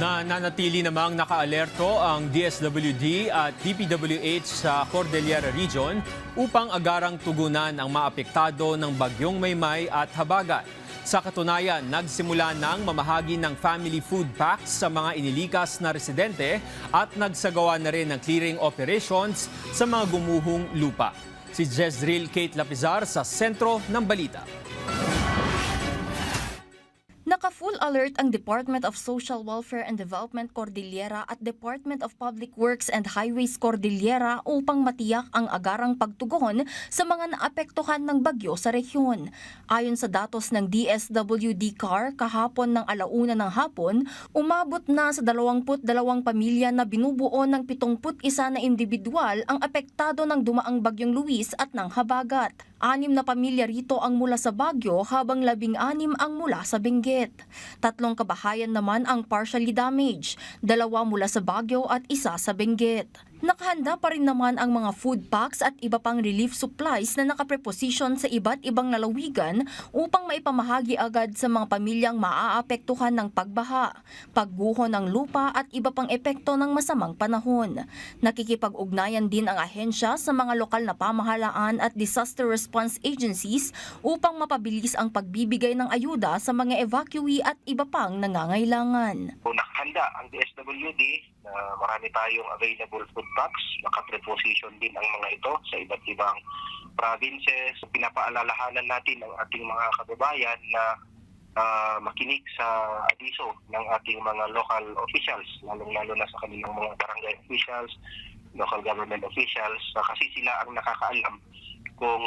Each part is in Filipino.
Nananatili namang nakaalerto ang DSWD at DPWH sa Cordillera Region upang agarang tugunan ang maapektado ng bagyong Maymay at Habagat. Sa katunayan, nagsimula ng mamahagi ng family food packs sa mga inilikas na residente at nagsagawa na rin ng clearing operations sa mga gumuhong lupa. Si Jezreel Kate Lapizar sa sentro ng balita. Naka-full alert ang Department of Social Welfare and Development Cordillera at Department of Public Works and Highways Cordillera upang matiyak ang agarang pagtugon sa mga naapektuhan ng bagyo sa rehiyon. Ayon sa datos ng DSWD CAR, kahapon ng 1:00 ng hapon, umabot na sa 22 pamilya na binubuo ng 71 na individual ang apektado ng dumaang bagyong Luis at ng Habagat. 6 na pamilya rito ang mula sa Bagyo habang 16 ang mula sa Benguet. 3 kabahayan naman ang partially damaged, 2 mula sa Bagyo at 1 sa Benguet. Nakahanda pa rin naman ang mga food packs at iba pang relief supplies na nakapreposisyon sa iba't ibang lalawigan upang maipamahagi agad sa mga pamilyang maaapektuhan ng pagbaha, pagguho ng lupa at iba pang epekto ng masamang panahon. Nakikipag-ugnayan din ang ahensya sa mga lokal na pamahalaan at disaster response agencies upang mapabilis ang pagbibigay ng ayuda sa mga evacuee at iba pang nangangailangan. Nakahanda ang DSWD na marami tayong available food packs. Nakapreposition din ang mga ito sa iba't ibang provinces. Pinapaalalahanan natin ang ating mga kababayan na makinig sa abiso ng ating mga local officials, lalong-lalo na sa kanilang mga barangay officials, local government officials, kasi sila ang nakakaalam kung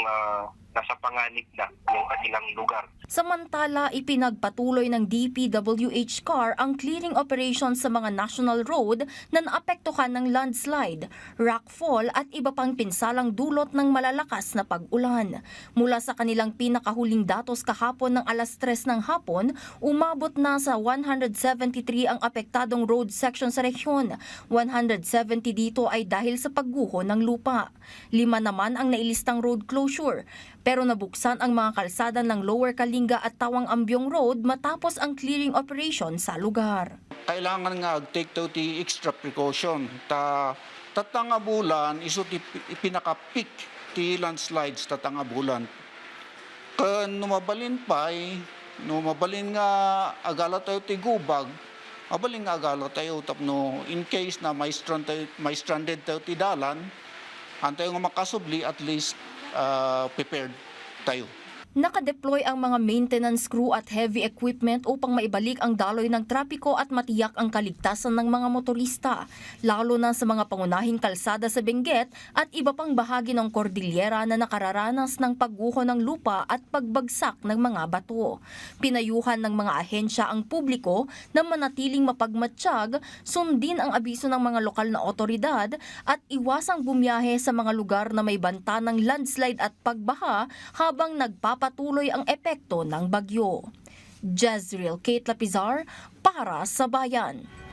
nasa panganib na yung kanilang lugar. Samantala, ipinagpatuloy ng DPWH CAR ang clearing operation sa mga national road na naapektuhan ng landslide, rockfall at iba pang pinsalang dulot ng malalakas na pag-ulan. Mula sa kanilang pinakahuling datos kahapon ng 3:00 ng hapon, umabot na sa 173 ang apektadong road section sa rehiyon. 170 dito ay dahil sa pagguho ng lupa. 5 naman ang nailistang road closure. Pero nabuksan ang mga kalsada ng Lower Kalinga at Tawang Ambyong Road matapos ang clearing operation sa lugar. Kailangan nga take to the extra precaution. Tatanga bulan, iso ipinaka-peak ti landslides tatanga bulan. Numabalin nga agala tayo ti gubag, abalin nga agala tayo tapno in case na may stranded tayo ti dalan, antayo nga makasubli at least prepared tayo. Nakadeploy ang mga maintenance crew at heavy equipment upang maibalik ang daloy ng trapiko at matiyak ang kaligtasan ng mga motorista, lalo na sa mga pangunahing kalsada sa Benguet at iba pang bahagi ng Cordillera na nakararanas ng pagguho ng lupa at pagbagsak ng mga bato. Pinayuhan ng mga ahensya ang publiko na manatiling mapagmatsyag, sundin ang abiso ng mga lokal na otoridad at iwasang bumiyahe sa mga lugar na may banta ng landslide at pagbaha habang nagpapatuloy ang epekto ng bagyo. Jezreel Kate Lapizar para sa Bayan.